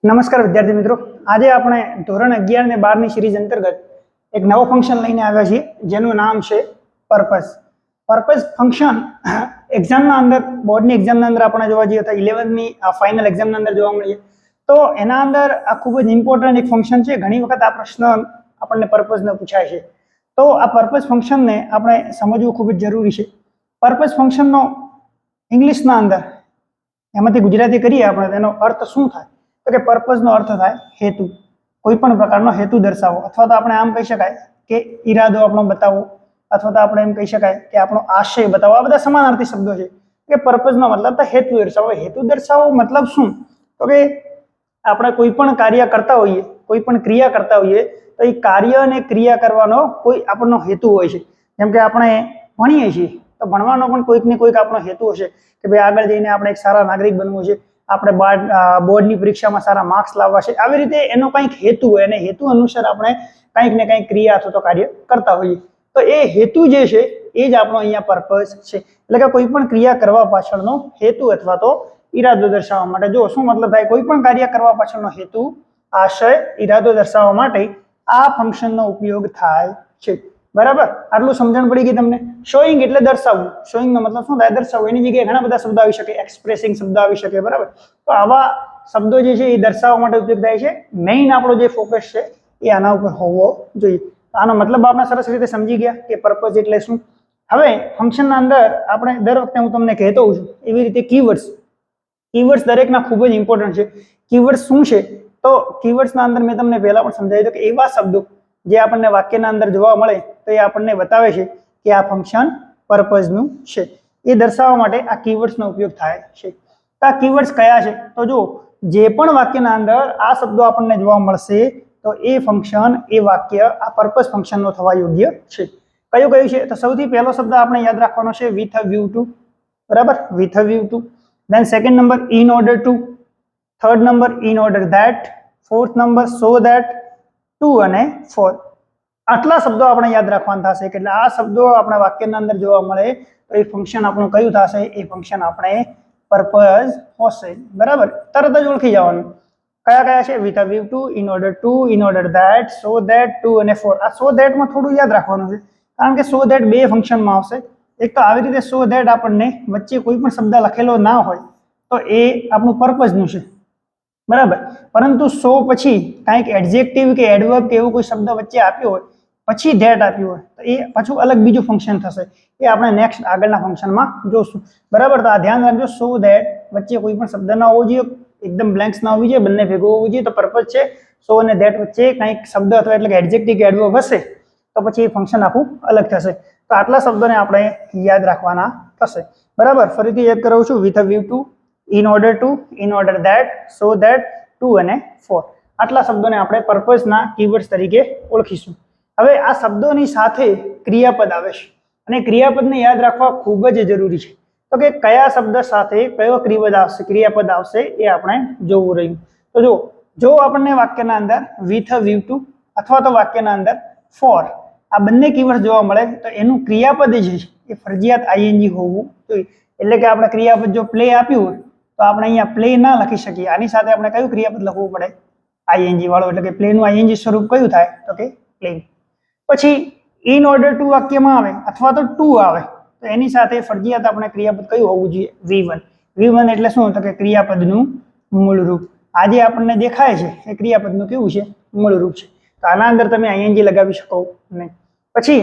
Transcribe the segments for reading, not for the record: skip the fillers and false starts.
નમસ્કાર વિદ્યાર્થી મિત્રો, આજે આપણે ધોરણ 11 ને 12 ની સિરીઝ અંતર્ગત એક નવો ફંક્શન લઈને આવ્યા છીએ જેનું નામ છે પર્પઝ. પર્પઝ ફંક્શન એક્ઝામના અંદર, બોર્ડની એક્ઝામના અંદર આપણે જોવા જઈએ તો 11th ની ફાઇનલ એક્ઝામના અંદર જોવા મળે છે. તો એના અંદર આ ખૂબ જ ઇમ્પોર્ટન્ટ એક ફંક્શન છે. ઘણી વખત આ પ્રશ્ન આપણને પર્પઝનો પૂછાય છે. તો આ પર્પઝ ફંક્શનને આપણે સમજવું ખૂબ જ જરૂરી છે. પર્પઝ ફંક્શનનો ઇંગ્લિશના અંદર એમાંથી ગુજરાતી કરીએ આપણે, તેનો અર્થ શું થાય? તો કે પર્પઝનો અર્થ થાય હેતુ, કોઈ પણ પ્રકારનો હેતુ દર્શાવો, અથવા તો આપણે આમ કહી શકાય કે ઈરાદો આપણો બતાવવો, અથવા તો આપણે એમ કહી શકાય કે આપણો આશય બતાવવો. આ બધા સમાનાર્થી શબ્દો છે કે પર્પઝનો મતલબ તો હેતુ દર્શાવો. હેતુ દર્શાવવો મતલબ શું? તો કે આપણે કોઈ પણ કાર્ય કરતા હોઈએ, કોઈ પણ ક્રિયા કરતા હોઈએ, તો એ કાર્ય અને ક્રિયા કરવાનો કોઈ આપણો હેતુ હોય છે. જેમ કે આપણે ભણીએ છીએ તો ભણવાનો પણ કોઈક ને કોઈક આપણો હેતુ હશે કે ભાઈ આગળ જઈને આપણે એક સારા નાગરિક બનવું છે, આપણે બોર્ડની પરીક્ષામાં સારા માર્ક્સ લાવવા છે. આવી રીતે એનો કંઈક હેતુ હોય અને હેતુ અનુસાર આપણે કંઈક ને કંઈક ક્રિયા અથવા તો કાર્ય કરતા હોઈએ. તો એ હેતુ જે છે એ જ આપણો અહીંયા પર્પઝ છે. એટલે કે કોઈ પણ ક્રિયા કરવા પાછળનો હેતુ અથવા તો ઈરાદો દર્શાવવા માટે. જો શું મતલબ થાય? કોઈ પણ કાર્ય કરવા પાછળનો હેતુ, આશય, ઈરાદો દર્શાવવા માટે આ ફંક્શનનો ઉપયોગ થાય છે. બરાબર? આટલું સમજણ પડી ગઈ તમને? શોઈંગ એટલે દર્શાવવું. શોઈંગ નો મતલબ શું થાય? દર્શાવવું. એની જગ્યાએ ઘણા બધા શબ્દ આવી શકે, એક્સપ્રેસિંગ શબ્દ આવી શકે. બરાબર? તો આવા શબ્દો જે છે એ દર્શાવવા માટે ઉપયોગ થાય છે. મેઇન આપણો જે ફોકસ છે એ આના ઉપર હોવો જોઈએ. આનો મતલબ આપણે સરસ રીતે સમજી ગયા કે પર્પઝ એટલે શું. હવે ફંક્શનના અંદર આપણે દર વખતે હું તમને કહેતો હોઉં છું એવી રીતે કીવર્ડ્સ. કીવર્ડ્સ દરેકના ખૂબ જ ઇમ્પોર્ટન્ટ છે. કીવર્ડ્સ શું છે? તો કીવર્ડ્સના અંદર મેં તમને પહેલા પણ સમજાવ્યું હતું કે એવા શબ્દો જે આપણને વાક્યના અંદર જોવા મળે તો એ આપણને બતાવે છે કે આ ફંક્શન પર્પઝનું છે. એ દર્શાવવા માટે આ કીવર્ડ્સનો ઉપયોગ થાય છે. તો આ કીવર્ડ્સ કયા છે? તો જો જે પણ વાક્યના અંદર આ શબ્દો આપણને જોવા મળશે તો એ ફંક્શન, એ વાક્ય આ પર્પઝ ફંક્શનનો થવા યોગ્ય છે. કયું કયું છે? તો સૌથી પહેલો શબ્દ આપણે યાદ રાખવાનો છે વિથ અ વ્યૂ ટુ. બરાબર? With a view to. Then second number in order to. Third number in order that. Fourth number so that. To અને ફોર. આટલા શબ્દો આપણે યાદ રાખવાના થશે. એટલે આ શબ્દો આપણા વાક્યના અંદર જોવા મળે તો એ ફંક્શન આપણું કયું થશે? એ ફંક્શન આપણે પર્પઝ હશે. બરાબર? તરત જ ઓળખી જવાનું. કયા કયા છે? With a view to, in order to, in order that, so that, to અને ફોર. આ સો ધેટમાં થોડું યાદ રાખવાનું છે, કારણ કે સો ધેટ બે ફંક્શનમાં આવશે. એક તો આવી રીતે સો ધેટ આપણને વચ્ચે કોઈ પણ શબ્દ લખેલો ના હોય તો એ આપણું પર્પઝનું છે. બરાબર? પરંતુ સો પછી કાંઈક એડજેક્ટિવ કે એડવર્બ કે એવું કોઈ શબ્દ વચ્ચે આપ્યો હોય, પછી ધેટ આપ્યું હોય, તો એ પાછું અલગ બીજું ફંક્શન થશે. એ આપણે નેક્સ્ટ આગળના ફંક્શનમાં જોશું. બરાબર? તો આ ધ્યાન રાખજો, સો ધેટ વચ્ચે કોઈ પણ શબ્દ ના હોવો જોઈએ, એકદમ બ્લેન્ક્સ ના હોવી જોઈએ, બંને ભેગું હોવું જોઈએ તો પર્પઝ છે. સો અને ધેટ વચ્ચે કંઈક શબ્દ અથવા એટલે કે એડજેક્ટિવ કે એડવર્બ હશે તો પછી એ ફંક્શન આખું અલગ થશે. તો આટલા શબ્દોને આપણે યાદ રાખવાના થશે. બરાબર? ફરીથી યાદ કરાવું છું. With a view to, in order to, in order that, so that, to અને ફોર. આટલા શબ્દોને આપણે પર્પઝના કીવર્ડ્સ તરીકે ઓળખીશું. હવે આ શબ્દોની સાથે ક્રિયાપદ આવે છે અને ક્રિયાપદને યાદ રાખવા ખૂબ જ જરૂરી છે. તો કે કયા શબ્દ સાથે કયો ક્રિયાપદ આવશે એ આપણે જોવું રહ્યું. તો જો આપણને વાક્યના અંદર વિથ અ વ્યૂ ટુ અથવા તો વાક્યના અંદર ફોર આ બંને કીવર્ડ જોવા મળે તો એનું ક્રિયાપદ જે છે એ ફરજિયાત આઈએનજી હોવું જોઈએ. એટલે કે આપણે ક્રિયાપદ જો પ્લે આપ્યું હોય તો આપણે અહીંયા પ્લે ના લખી શકીએ. આની સાથે આપણે કયું ક્રિયાપદ લખવું પડે? આઈએનજી વાળો. એટલે કે પ્લેનું આઈએનજી સ્વરૂપ કયું થાય? તો કે પ્લે. પછી ઇન ઓર્ડર ટુ વાક્યમાં આવે અથવા તો ટુ આવે તો એની સાથે ફરજિયાત આપણે ક્રિયાપદ કયું હોવું જોઈએ? V1. V1 એટલે શું? તો કે ક્રિયાપદનું મૂળ રૂપ. આ જે આપણને દેખાય છે એ ક્રિયાપદનું કેવું છે? મૂળ રૂપ છે. તો આના અંદર તમે આઈએનજી લગાવી શકો નહીં. પછી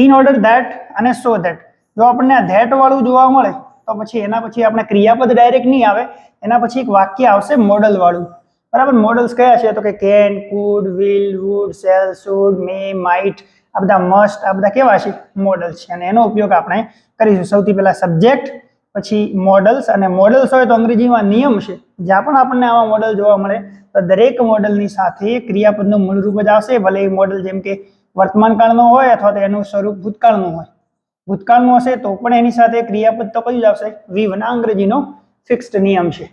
ઇન ઓર્ડર ધેટ અને સો ધેટ. જો આપણને આ ધેટ વાળું જોવા મળે તો પછી એના પછી આપણે ક્રિયાપદ ડાયરેક્ટ નહીં આવે, એના પછી એક વાક્ય આવશે મોડલ વાળું. બરાબર? મોડલ્સ કયા છે? તો કે can, could, will, would, shall, should, may, might, આ બધા મસ્ટ, આ બધા કેવા છે? મોડલ્સ છે. અને એનો ઉપયોગ આપણે કરીશું. સૌથી પહેલા સબ્જેક્ટ, પછી મોડલ્સ. અને મોડલ્સ હોય તો અંગ્રેજીમાં નિયમ છે. જ્યાં પણ આપણને આવા મોડલ જોવા મળે તો દરેક મોડલની સાથે ક્રિયાપદનું મૂળ રૂપ જ આવશે. ભલે એ મોડલ જેમ કે વર્તમાન કાળનો હોય અથવા તો એનું સ્વરૂપ ભૂતકાળનું હોય. ભૂતકાળનું હશે તો પણ એની સાથે ક્રિયાપદ તો કયું જ આવશે? V1. આ અંગ્રેજીનો ફિક્સ્ડ નિયમ છે.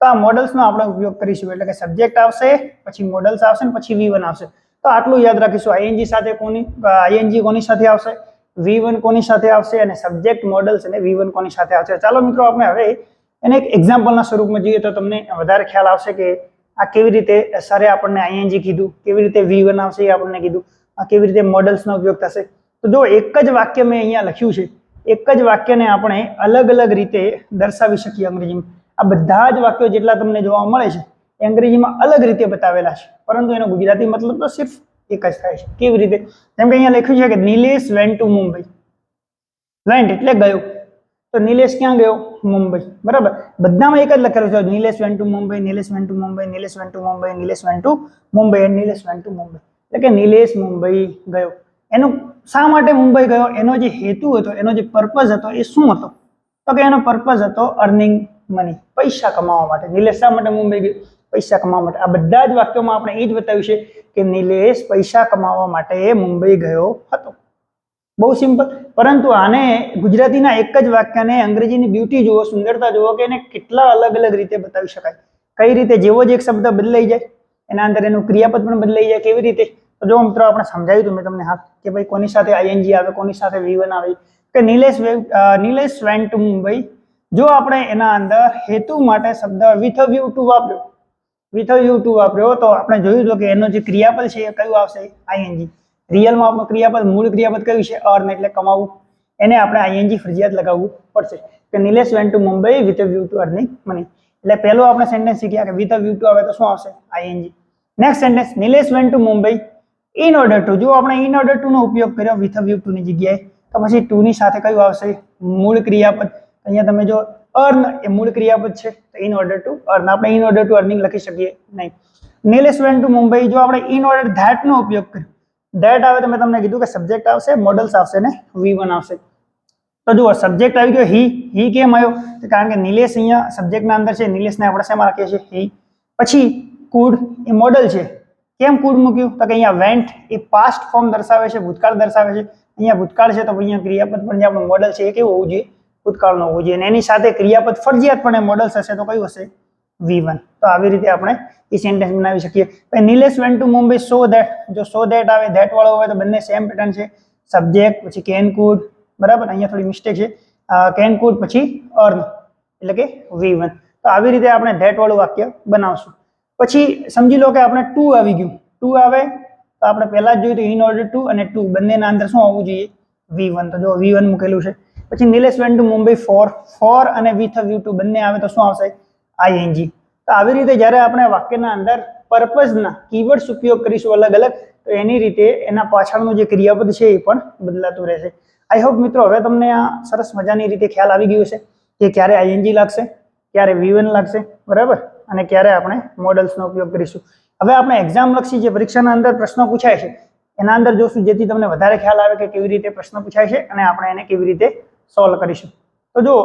તો આ મોડલ્સનો આપણે ઉપયોગ કરીશું. એટલે કે સબ્જેક્ટ આવશે, પછી મોડલ્સ આવશે ને પછી V1 આવશે. તો આટલું યાદ રાખીશું. આઈએનજી સાથે આઈએનજી કોની સાથે આવશે? V1 કોની સાથે આવશે? અને સબ્જેક્ટ, મોડલ્સ અને V1 કોની સાથે આવશે? ચાલો મિત્રો આપણે હવે એને એક એક્ઝામ્પલના સ્વરૂપમાં જોઈએ તો તમને વધારે ખ્યાલ આવશે કે આ કેવી રીતે સરે આપણને આઈએનજી કીધું, કેવી રીતે V1 આવશે એ આપણને કીધું, આ કેવી રીતે મોડલ્સનો ઉપયોગ થશે. તો જો એક જ વાક્ય મેં અહીંયા લખ્યું છે, એક જ વાક્યને આપણે અલગ અલગ રીતે દર્શાવી શકીએ અંગ્રેજીમાં. આ બધા જ વાક્યો જેટલા તમને જોવા મળે છે એ અંગ્રેજીમાં અલગ રીતે બતાવેલા છે, પરંતુ એનો ગુજરાતી મતલબ તો સિર્ફ એક જ થાય છે. કેવી રીતે? જેમ કે અહીંયા લખ્યું છે કે Nilesh went to Mumbai. Vent એટલે ગયો, તો નિલેશ ક્યાં ગયો? મુંબઈ. બરાબર, બધામાં એક જ લખેલું છે Nilesh went to Mumbai, Nilesh went to Mumbai, Nilesh went to Mumbai, Nilesh went to Mumbai and Nilesh went to Mumbai. એટલે કે નિલેશ મુંબઈ ગયો. એનો શા માટે મુંબઈ ગયો? એનો જે હેતુ હતો, એનો જે પર્પઝ હતો એ શું હતો? તો કે એનો પર્પઝ હતો અર્નિંગ મની, પૈસા કમાવા માટે. નિલેશ શા માટે મુંબઈ ગયો? પૈસા કમાવા માટે. આ બધા જ વાક્યોમાં આપણે એ જ બતાવ્યું છે કે નિલેશ પૈસા કમાવા માટે મુંબઈ ગયો હતો. બહુ સિમ્પલ. પરંતુ આને ગુજરાતીના એક જ વાક્યને અંગ્રેજીની બ્યુટી જુઓ, સુંદરતા જુઓ કે એને કેટલા અલગ અલગ રીતે બતાવી શકાય. કઈ રીતે? જેવો જ એક શબ્દ બદલાઈ જાય એના અંદર એનું ક્રિયાપદ પણ બદલાઈ જાય. કેવી રીતે? તો જો મિત્રો આપણે સમજાવ્યું હતું મેં તમને હાથ કે ભાઈ કોની સાથે આઈએનજી આવે, કોની સાથે V1 આવે, કે નિલેશ વેન્ટ ટુ મુંબઈ. જો આપણે એના અંદર હેતુ માટે શબ્દ વિથ અ વ્યૂ ટુ વાપર્યો, વિથ અ વ્યૂ ટુ વાપર્યો, તો આપણે જોયું હતું કે એનો જે ક્રિયાપદ છે એ કયું આવશે? આઈએનજી. રિયલમાં આપણું ક્રિયાપદ, મૂળ ક્રિયાપદ કયું છે? અર્ન એટલે કમાવું. એને આપણે આઈએનજી ફરજિયાત લગાવવું પડશે. કે Nilesh went to Mumbai with a view two earning money. એટલે પહેલો આપણે સેન્ટેન્સ શીખ્યા કે વિથ અ વ્યૂ ટુ આવે તો શું આવશે? ING. Next sentence, Nilesh went to Mumbai in order two. જો આપણે ઇન ઓર્ડર ટુ નો ઉપયોગ કર્યો વિથ અ વ્યૂ ટુ ની જગ્યાએ, તો પછી ટુ ની સાથે કયું આવશે? મૂળ ક્રિયાપદ. અહીંયા તમે જો અર્ન એ મૂળ ક્રિયાપદ છે, તો ઇન ઓર્ડર ટુ અર્ન. આપણે ઇન ઓર્ડર ટુ અર્નિંગ લખી શકીએ નહીં. નિલેશ વેન્ટ ટુ મુંબઈ, જો આપણે ઇન ઓર્ડર ધેટ નો ઉપયોગ કર્યો, ધેટ આવે તો મેં તમને કીધું કે સબ્જેક્ટ આવશે, મોડલ્સ આવશે ને V1 આવશે. તો જુઓ સબ્જેક્ટ આવી ગયો હી કેમ આવ્યો? તો કારણ કે નિલેશ અહીંયા સબ્જેક્ટના અંદર છે, નિલેશને આપણે શેમાં રાખીએ છીએ? હી. પછી કુડ એ મોડલ છે. કેમ કુડ મૂક્યું? તો કે અહીંયા વેન્ટ એ પાસ્ટ ફોર્મ દર્શાવે છે, ભૂતકાળ દર્શાવે છે. અહીંયા ભૂતકાળ છે તો અહીંયા ક્રિયાપદ પણ જે આપણું મોડલ છે એ કેવું હોવું જોઈએ? ભૂતકાળનો હોવું જોઈએ. અને એની સાથે ક્રિયાપદ ફરજિયાતપણે મોડલ્સ હશે તો કયું હશે? V1. તો આવી રીતે આપણે એ સેન્ટેન્સ બનાવી શકીએ. Nilesh went to Mumbai so that. જો સો ધેટ આવે, ધેટ વાળો હોય તો બંને સેમ પેટર્ન છે. સબ્જેક્ટ પછી કેન કુડ. બરાબર, અહીંયા થોડી મિસ્ટેક છે. કેન કુડ પછી અર્ન એટલે કે V1. તો આવી રીતે આપણે ધેટ વાળું વાક્ય બનાવશું. પછી સમજી લો કે આપણે ટુ આવી ગયું. ટુ આવે તો આપણે પહેલા જ જોયું ઇન ઓર્ડર ટુ અને ટુ બંનેના અંદર શું આવવું જોઈએ? V1. તો જો V1 મૂકેલું છે. પછી Nilesh went to Mumbai for અને વિથ અ વ્યૂ ટુ બંને આવે તો શું આવશે? આઈએનજી. તો આવી રીતે જ્યારે આપણે વાક્યના અંદર પર્પઝના કીવર્ડ્સ ઉપયોગ કરીશું અલગ અલગ, તો એની રીતે એના પાછળનું જે ક્રિયાપદ છે એ પણ બદલાતું રહેશે. આઈ હોપ મિત્રો હવે તમને આ સરસ મજાની રીતે ખ્યાલ આવી ગયો છે કે ક્યારે આઈએનજી લાગશે, ક્યારે V1 લાગશે, બરાબર, અને ક્યારે આપણે મોડલ્સનો ઉપયોગ કરીશું. હવે આપણે એક્ઝામ લક્ષી જે પરીક્ષાના અંદર પ્રશ્નો પૂછાય છે એના અંદર જોશું, જેથી તમને વધારે ખ્યાલ આવે કે કેવી રીતે પ્રશ્ન પૂછાય છે અને આપણે એને કેવી રીતે સોલ્વ કરીશું. તો જો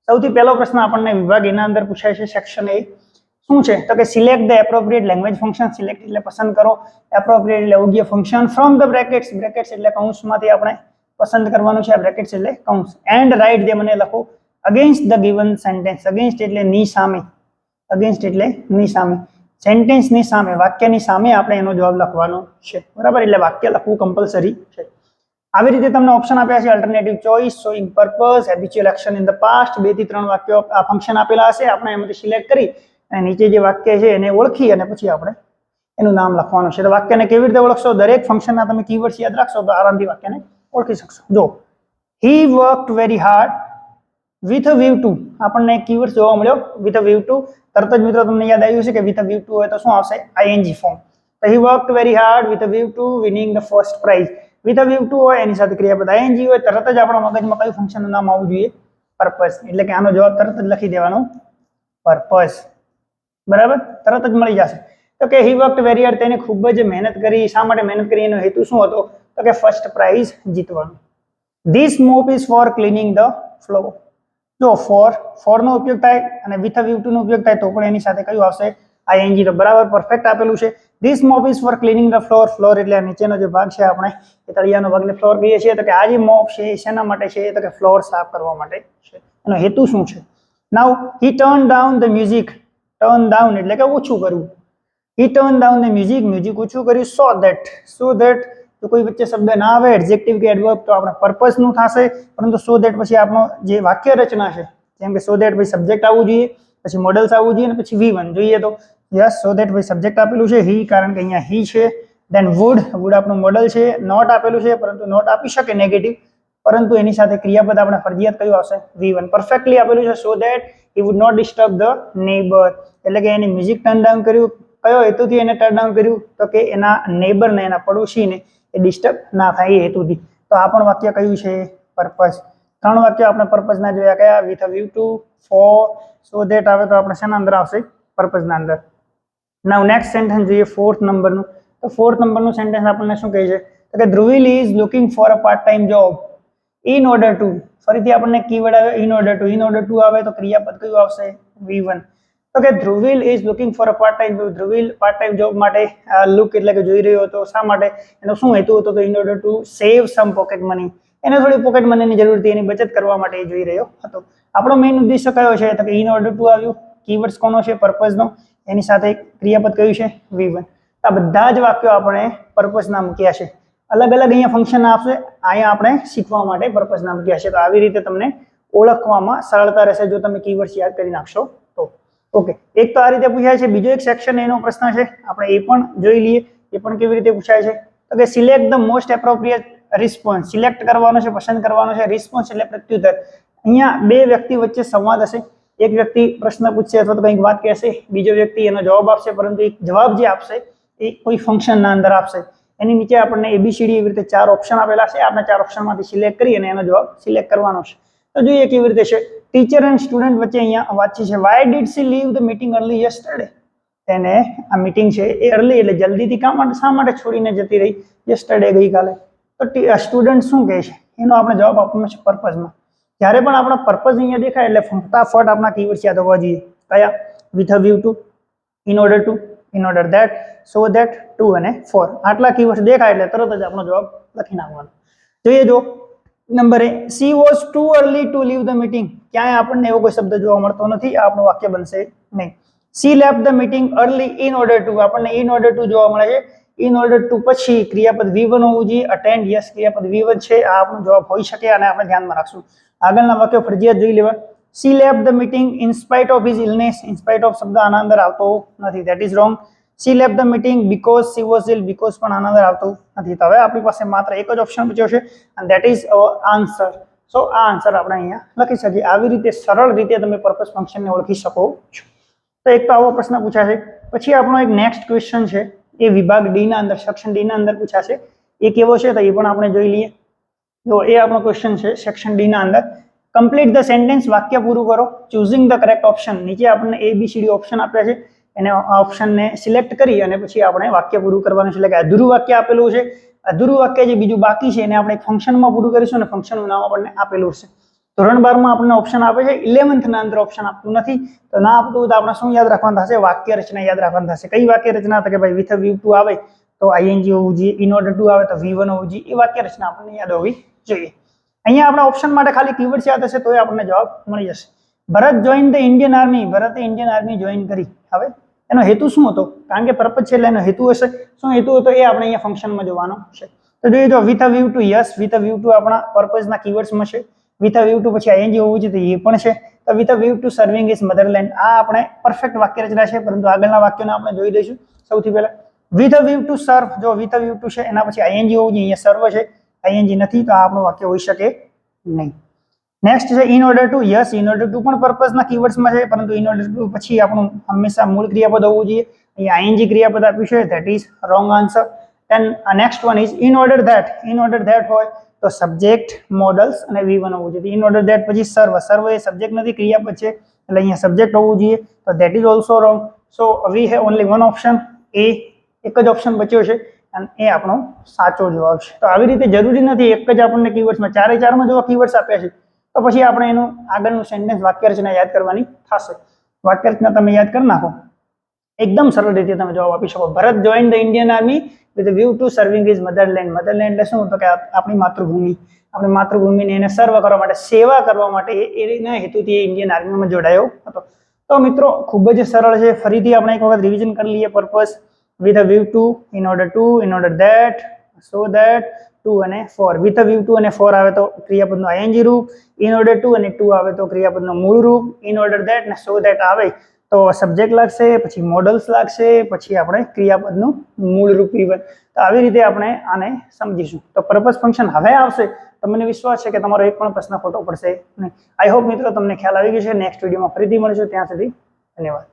સૌથી પહેલો પ્રશ્ન આપણને વિભાગ એના અંદર પૂછાય છે, સેક્શન A. શું છે? તો કે select the appropriate language function. Select એટલે પસંદ કરો, એપ્રોપ્રિએટ એટલે યોગ્ય function, from the brackets. Brackets એટલે કૌંસમાંથી આપણે પસંદ કરવાનું છે. બ્રેકેટ્સ એટલે કૌંસ. એન્ડ રાઇટ જે મને લખો against the given sentence. Against એટલે ની સામે, અગેન્સ્ટ એટલે ની સામે, સેન્ટેન્સની સામે, વાક્યની સામે આપણે એનો જવાબ લખવાનો છે. બરાબર, એટલે વાક્ય લખવું કમ્પલસરી છે. આવી રીતે તમને ઓપ્શન આપ્યા છે, alternative choice, showing purpose, habitual action in the past. 2 થી 3 વાક્યો આ ફંક્શન આપેલા હશે, આપણે એમાંથી સિલેક્ટ કરી અને નીચે જે વાક્ય છે એને ઓળખી અને પછી આપણે એનું નામ લખવાનું છે. તો વાક્યને કેવી રીતે ઓળખશો? દરેક ફંક્શનના તમે કીવર્ડ્સ યાદ રાખશો તો આરામથી વાક્યને ઓળખી શકશો. જો he worked very hard with a view to, આપણને કીવર્ડ જોવા મળ્યો વિથ અ વ્યૂ ટુ. તરત જ મિત્રો તમને યાદ આવ્યું છે કે વિથ અ વ્યૂ ટુ હોય તો શું આવશે? ING form. તો he worked very hard with a view to winning the first prize. With a view to હોય એની સાથે ક્રિયાપદ આઈએનજી હોય, તરત જ આપણા મગજમાં કયું ફંક્શનનું નામ આવવું જોઈએ? પર્પઝ. એટલે કે આનો જવાબ તરત જ લખી દેવાનો, પર્પઝ. બરાબર, તરત જ મળી જશે. તો કે હી વર્કડ વેરી હાર્ડ, તેને ખૂબ જ મહેનત કરી. શા માટે મહેનત કરી? એનો હેતુ શું હતો? તો કે ફર્સ્ટ પ્રાઇઝ જીતવાનું. This mop is for cleaning the floor. જો ફોર નો ઉપયોગ થાય અને વિથ અ વ્યૂ ટુ નો ઉપયોગ થાય તો પણ એની સાથે કયું આવશે? આઈએનજી. તો બરાબર પરફેક્ટ આપેલું છે. This mop is for cleaning the floor. Floor એટલે નીચેનો જે ભાગ છે, આપણે એ તળિયાનો ભાગને ફ્લોર કહીએ છીએ. તો કે આ જે મોપ છે એ શેના માટે છે? તો કે ફ્લોર સાફ કરવા માટે છે. એનો હેતુ શું છે? Now he turn down the music. Turn down એટલે કે ઓછું કરવું. He turn down the music, music ઓછું કર્યું. સો ધેટ તો કોઈ વચ્ચે શબ્દ ના આવે, એડજેક્ટિવ કે એડવર્બ, તો આપણે પર્પઝ નું થશે. પરંતુ સો ધેટ પછી આપણો જે વાક્ય રચના છે, જેમ કે સો ધેટ પછી સબ્જેક્ટ આવવું જોઈએ, પછી મોડલ્સ આવવું જોઈએ અને પછી V1 જોઈએ. તો યસ સો ધેટ ભાઈ સબ્જેક્ટ આપેલું છે હી, કારણ કે અહીંયા હી છે. દેન વુડ આપણું મોડલ છે. નોટ આપેલું છે, પરંતુ નોટ આપી શકે નેગેટિવ, પરંતુ એની સાથે ક્રિયાપદ આપણે ફરજિયાત કયું આવશે? V1. પરફેક્ટલી આપેલું છે so that he would not disturb the neighbour, એટલે કે એની મ્યુઝિક ટર્ન ડાઉન કર્યું. કયો હેતુથી એને ટર્ન ડાઉન કર્યું? તો કે એના નેબરને, એના પડોશીને એ ડિસ્ટર્બ ના થાય એ હેતુથી. તો આ પણ વાક્ય કયું છે? પર્પઝ. 3 વાક્યો આપણે પર્પઝના જોયા. કયા? With a view to, for, so that આવે તો આપણે શેના અંદર આવશે? પર્પઝના અંદર. નાઉ નેક્સ્ટ સેન્ટેન્સ જોઈએ 4th નંબરનું. તો 4th નંબરનું સેન્ટેન્સ આપણને શું કહે છે? તો કે Dhruvil is looking for a part time job in order two. ફરીથી આપણને કીવર્ડ આવે in order to. In order two આવે તો ક્રિયાપદ કયું આવશે? V1. તો કે Dhruvil is looking for a part time job. Dhruvil part time job માટે લુક એટલે કે જોઈ રહ્યો હતો. શા માટે? એનો શું હેતુ હતો? તો in order to save some pocket money. એને થોડી પોકેટ મનીની જરૂર હતી, એની બચત કરવા માટે એ જોઈ રહ્યો હતો. આપણો મેઇન ઉદ્દેશ્ય કયો છે? તો કે ઇન ઓર્ડર ટુ આવ્યું. કીવર્ડ્સ કોનો છે? પર્પઝનો. એની સાથે ક્રિયાપદ કયું છે? V1. આ બધા જ વાક્યો આપણે પર્પઝના મૂક્યા છે. અલગ અલગ અહીંયા ફંક્શન આપશે, અહીંયા આપણે શીખવા માટે પર્પઝના મૂક્યા છે. તો આવી રીતે તમને ઓળખવામાં સરળતા રહેશે જો તમે કીવર્ડ્સ યાદ કરી નાખશો તો. ઓકે, એક તો આ રીતે પૂછાય છે. બીજો એક સેક્શન એનો પ્રશ્ન છે, આપણે એ પણ જોઈ લઈએ. એ પણ કેવી રીતે પૂછાય છે? તો કે select the most appropriate response. Select કરવાનો છે, પસંદ કરવાનો છે. રિસ્પોન્સ એટલે પ્રત્યુત્તર. અહીંયા બે વ્યક્તિ વચ્ચે સંવાદ હશે. એક વ્યક્તિ પ્રશ્ન પૂછશે અથવા તો કંઈક વાત કહેશે, બીજો વ્યક્તિ એનો જવાબ આપશે, પરંતુ એ જવાબ જે આપશે એ કોઈ ફંક્શનના અંદર આપશે. એની નીચે આપણને ABCD એવી રીતે 4 ઓપ્શન આપેલા છે. આપણે 4 ઓપ્શનમાંથી સિલેક્ટ કરી અને એનો જવાબ સિલેક્ટ કરવાનો છે. તો જોઈએ કેવી રીતે છે. ટીચર એન્ડ સ્ટુડન્ટ વચ્ચે અહીંયા વાતચીત છે. Why did she leave the meeting early yesterday? તેને આ મીટિંગ છે એ અર્લી એટલે જલ્દીથી શા માટે છોડીને જતી રહી? યસ્ટરડે ગઈકાલે. તો સ્ટુડન્ટ શું કહે છે? એનો આપણે જવાબ આપવાનો છે પર્પઝમાં. જ્યારે પણ આપણા પર્પઝ અહીંયા દેખાય એટલે ફટાફટ આપણા કીવર્ડ્સ યાદ હોવા જોઈએ. કયા? With a view to, in order to, in order that, so that, to અને ફોર. આટલા કીવર્ડ્સ દેખાય એટલે તરત જ આપણો જવાબ લખી નાખવાનો. જોઈએ જો number A, she was too early to leave the meeting. ક્યાંય આપણને એવો કોઈ શબ્દ જોવા મળતો નથી. આ આપણું વાક્ય બનશે નહીં. C left the meeting early in order two. આપણને ઇન ઓર્ડર ટુ જોવા મળે છે. ઇન ઓર્ડર ટુ પછી ક્રિયાપદ V1 હોવું જોઈએ. અટેન્ડ, યસ ક્રિયાપદ V1 છે. આ આપણો જવાબ હોઈ શકે અને આપણે ધ્યાનમાં રાખશું. આગળના વાક્યો ફરજિયાત જોઈ લેવા. She left the meeting in spite of his illness. In spite of શબ્દ આના અંદર આવતો નથી, that is wrong. She left the meeting because she was ill. Because પણ આના અંદર આવતું નથી. તો હવે આપણી પાસે માત્ર એક જ ઓપ્શન બચ્યો છે અને ધેટ ઇઝ આન્સર. સો આ આન્સર આપણે અહીંયા લખી શકીએ. આવી રીતે સરળ રીતે તમે પર્પઝ ફંક્શનને ઓળખી શકો છો. તો એક તો આવો પ્રશ્ન પૂછાશે. પછી આપણો એક નેક્સ્ટ ક્વેશ્ચન છે, એ વિભાગ ડી ના અંદર, સેક્શન ડી ના અંદર પૂછાશે. એ કેવો છે તો એ પણ આપણે જોઈ લઈએ. જો એ આપણો ક્વેશ્ચન છે સેક્શન ડી ના અંદર. Complete the sentence. વાક્ય પૂરું કરો. Choosing the correct option. નીચે આપણને ABCD ઓપ્શન આપ્યા છે. એને ઓપ્શનને સિલેક્ટ કરી અને પછી આપણે વાક્ય પૂરું કરવાનું છે. એટલે કે અધૂરું વાક્ય આપેલું છે. અધૂરું વાક્ય જે બીજું બાકી છે એને આપણે ફંક્શનમાં પૂરું કરીશું અને ફંક્શનનું નામ આપણને આપેલું છે. ધોરણ 12 માં આપણને ઓપ્શન આપે છે, 11th ના અંદર ઓપ્શન આપતું નથી. તો ના આપતું તો આપણે શું યાદ રાખવાનું થશે? વાક્ય રચના યાદ રાખવાનું થશે. કઈ વાક્ય રચના? તો કે ભાઈ વિથ અ વ્યૂ ટુ આવે તો ING હોવું જોઈએ, ઇન ઓર્ડર ટુ આવે તો V1 હોવું જોઈએ. એ વાક્ય રચના આપણને યાદ હોવી જોઈએ. અહીંયા આપણા ઓપ્શન માટે ખાલી કીવર્ડ્સ યાદ હશે તો આપણને જવાબ મળી જશે. Bharat join the Indian army. ભરતે ઇન્ડિયન આર્મી જોઈન કરી. હવે એનો હેતુ શું હતો? કારણ કે પર્પઝ છે એટલે એનો હેતુ હશે. શું હેતુ હતો એ આપણે અહીંયા ફંક્શનમાં જોવાનો છે. તો જોઈએ જો with a view two, yes with a view two આપણા પર્પઝના કીવર્ડ્સમાં છે. વિથ અ વ્યૂ ટુ પછી ING હોવું જોઈએ તો એ પણ છે. તો with a view to serving is મધરલેન્ડ. આ આપણે પરફેક્ટ વાક્ય રચના છે, પરંતુ આગળના વાક્યોને આપણે જોઈ દઈશું. સૌથી પહેલા વિથ અ વ્યૂ ટુ સર્વ. જો વિથ અ વ્યૂ ટુ છે એના પછી ING હોવું જોઈએ. અહીંયા સર્વ છે, ING નથી, તો આ આપણું વાક્ય હોઈ શકે નહીં. નેક્સ્ટ છે in order two. Yes in order two પણ પર્પઝના કીવર્ડ્સમાં છે, પરંતુ ઇન ઓર્ડર ટુ પછી આપણું હંમેશા મૂળ ક્રિયાપદ હોવું જોઈએ. અહીંયા ING ક્રિયાપદ આપ્યું છે, that is wrong answer. And next one is in order that. In order that હોય તો સબ્જેક્ટ, મોડલ્સ અને V1 હોવું જોઈએ. ઇન ઓર્ડર ધેટ પછી સર્વ. સર્વ એ સબ્જેક્ટ નથી, ક્રિયાપદ છે, એટલે અહીંયા સબ્જેક્ટ હોવું જોઈએ. તો that is also wrong. So we have only one option. એ એક જ ઓપ્શન બચ્યો છે અને એ આપણો સાચો જવાબ છે. તો આવી રીતે જરૂરી નથી એક જ આપણને કીવર્ડ્સમાં, ચારે ચારમાં જો કીવર્ડ્સ આપ્યા છે તો પછી આપણે એનું આગળનું સેન્ટેન્સ વાક્ય રચના યાદ કરવાની થશે. વાક્ય રચના તમે યાદ કરી નાખો, એકદમ સરળ રીતે તમે જવાબ આપી શકો. Bharat join the Indian army with view to serving is motherland. Motherland એટલે શું? તો કે આપણી માતૃભૂમિ. આપણી માતૃભૂમિને એને સર્વ કરવા માટે, સેવા કરવા માટે એના હેતુથી એ ઇન્ડિયન આર્મીમાં જોડાયો હતો. તો મિત્રો ખૂબ જ સરળ છે. ફરીથી આપણે એક વખત રિવિઝન કરી લઈએ. Purpose with a view to, in order that, so that, to અને for. With a view to અને ફોર આવે તો ક્રિયાપદનું ING રૂપ, ઇન ઓર્ડર ટુ અને ટુ આવે તો ક્રિયાપદનું મૂળ રૂપ, ઇન ઓર્ડર ધેટ ને સો ધેટ આવે તો સબ્જેક્ટ લાગશે, પછી મોડલ્સ લાગશે, પછી આપણે ક્રિયાપદનું મૂળરૂપ વિવરણ. તો આવી રીતે આપણે આને સમજીશું. તો પર્પસ ફંક્શન હવે આવશે તો મને વિશ્વાસ છે કે તમારો એક પણ પ્રશ્ન ખોટો પડશે નહીં. આઈ હોપ મિત્રો તમને ખ્યાલ આવી ગયો છે. નેક્સ્ટ વિડીયોમાં ફરીથી મળીશું. ત્યાં સુધી ધન્યવાદ.